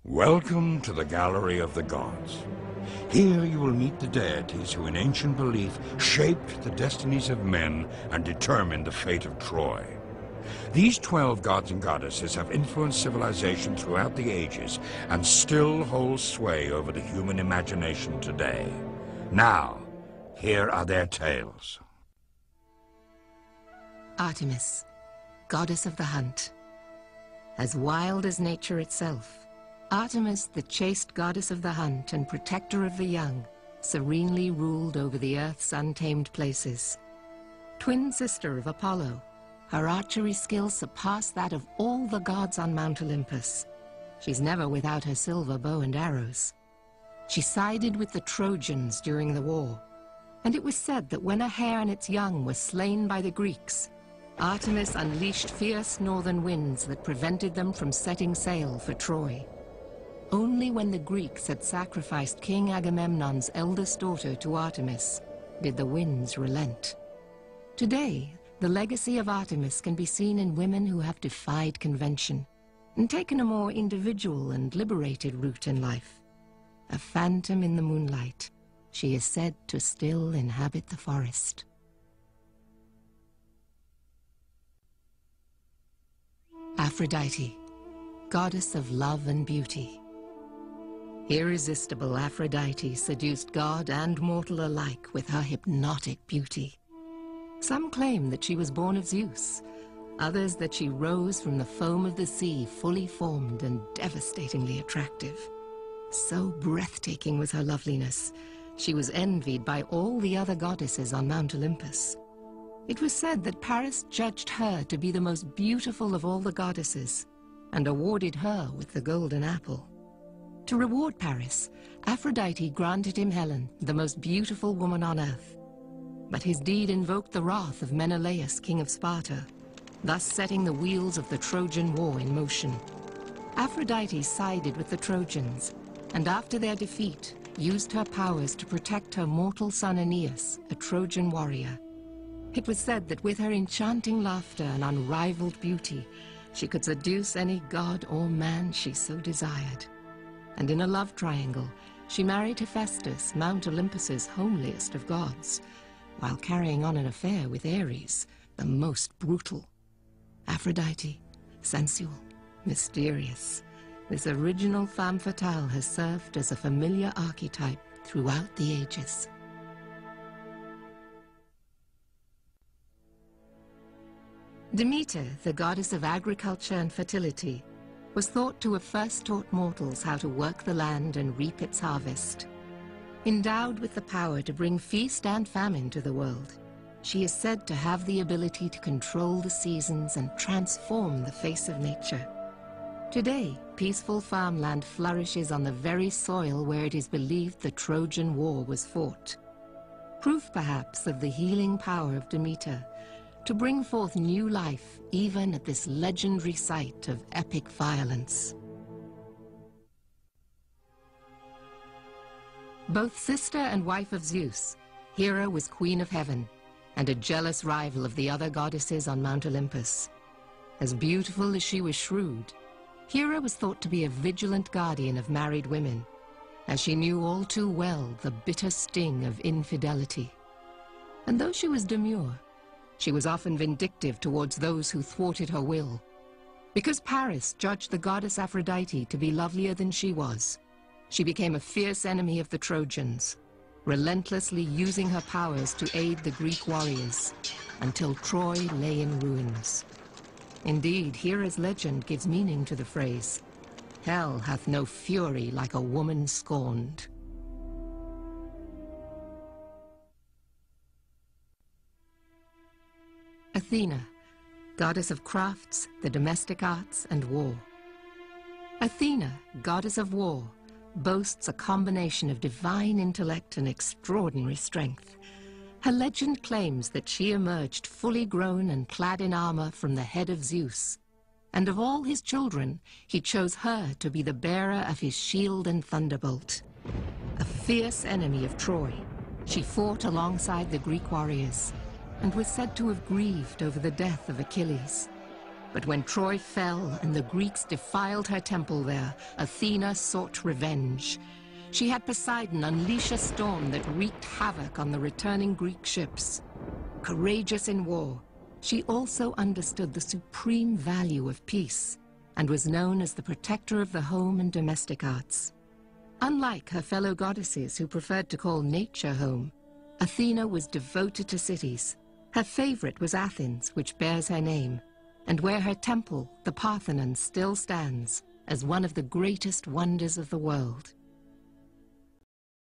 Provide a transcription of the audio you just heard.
Welcome to the Gallery of the Gods. Here you will meet the deities who in ancient belief shaped the destinies of men and determined the fate of Troy. These 12 gods and goddesses have influenced civilization throughout the ages and still hold sway over the human imagination today. Now, here are their tales. Artemis, goddess of the hunt. As wild as nature itself, Artemis, the chaste goddess of the hunt and protector of the young, serenely ruled over the earth's untamed places. Twin sister of Apollo, her archery skills surpass that of all the gods on Mount Olympus. She's never without her silver bow and arrows. She sided with the Trojans during the war, and it was said that when a hare and its young were slain by the Greeks, Artemis unleashed fierce northern winds that prevented them from setting sail for Troy. Only when the Greeks had sacrificed King Agamemnon's eldest daughter to Artemis did the winds relent. Today, the legacy of Artemis can be seen in women who have defied convention and taken a more individual and liberated route in life. A phantom in the moonlight, she is said to still inhabit the forest. Aphrodite, goddess of love and beauty. Irresistible Aphrodite seduced god and mortal alike with her hypnotic beauty. Some claim that she was born of Zeus, others that she rose from the foam of the sea, fully formed and devastatingly attractive. So breathtaking was her loveliness, she was envied by all the other goddesses on Mount Olympus. It was said that Paris judged her to be the most beautiful of all the goddesses and awarded her with the golden apple. To reward Paris, Aphrodite granted him Helen, the most beautiful woman on earth. But his deed invoked the wrath of Menelaus, king of Sparta, thus setting the wheels of the Trojan War in motion. Aphrodite sided with the Trojans, and after their defeat, used her powers to protect her mortal son Aeneas, a Trojan warrior. It was said that with her enchanting laughter and unrivaled beauty, she could seduce any god or man she so desired. And in a love triangle, she married Hephaestus, Mount Olympus's homeliest of gods, while carrying on an affair with Ares, the most brutal. Aphrodite, sensual, mysterious, this original femme fatale has served as a familiar archetype throughout the ages. Demeter, the goddess of agriculture and fertility, was thought to have first taught mortals how to work the land and reap its harvest. Endowed with the power to bring feast and famine to the world, she is said to have the ability to control the seasons and transform the face of nature. Today, peaceful farmland flourishes on the very soil where it is believed the Trojan War was fought. Proof, perhaps, of the healing power of Demeter to bring forth new life even at this legendary site of epic violence. Both sister and wife of Zeus, Hera was queen of heaven and a jealous rival of the other goddesses on Mount Olympus. As beautiful as she was shrewd, Hera was thought to be a vigilant guardian of married women, as she knew all too well the bitter sting of infidelity. And though she was demure, she was often vindictive towards those who thwarted her will. Because Paris judged the goddess Aphrodite to be lovelier than she was, she became a fierce enemy of the Trojans, relentlessly using her powers to aid the Greek warriors, until Troy lay in ruins. Indeed, Hera's legend gives meaning to the phrase, "Hell hath no fury like a woman scorned." Athena, goddess of crafts, the domestic arts, and war. Athena, goddess of war, boasts a combination of divine intellect and extraordinary strength. Her legend claims that she emerged fully grown and clad in armor from the head of Zeus, and of all his children, he chose her to be the bearer of his shield and thunderbolt. A fierce enemy of Troy, she fought alongside the Greek warriors, and was said to have grieved over the death of Achilles. But when Troy fell and the Greeks defiled her temple there, Athena sought revenge. She had Poseidon unleash a storm that wreaked havoc on the returning Greek ships. Courageous in war, she also understood the supreme value of peace and was known as the protector of the home and domestic arts. Unlike her fellow goddesses who preferred to call nature home, Athena was devoted to cities. Her favorite was Athens, which bears her name, and where her temple, the Parthenon, still stands as one of the greatest wonders of the world.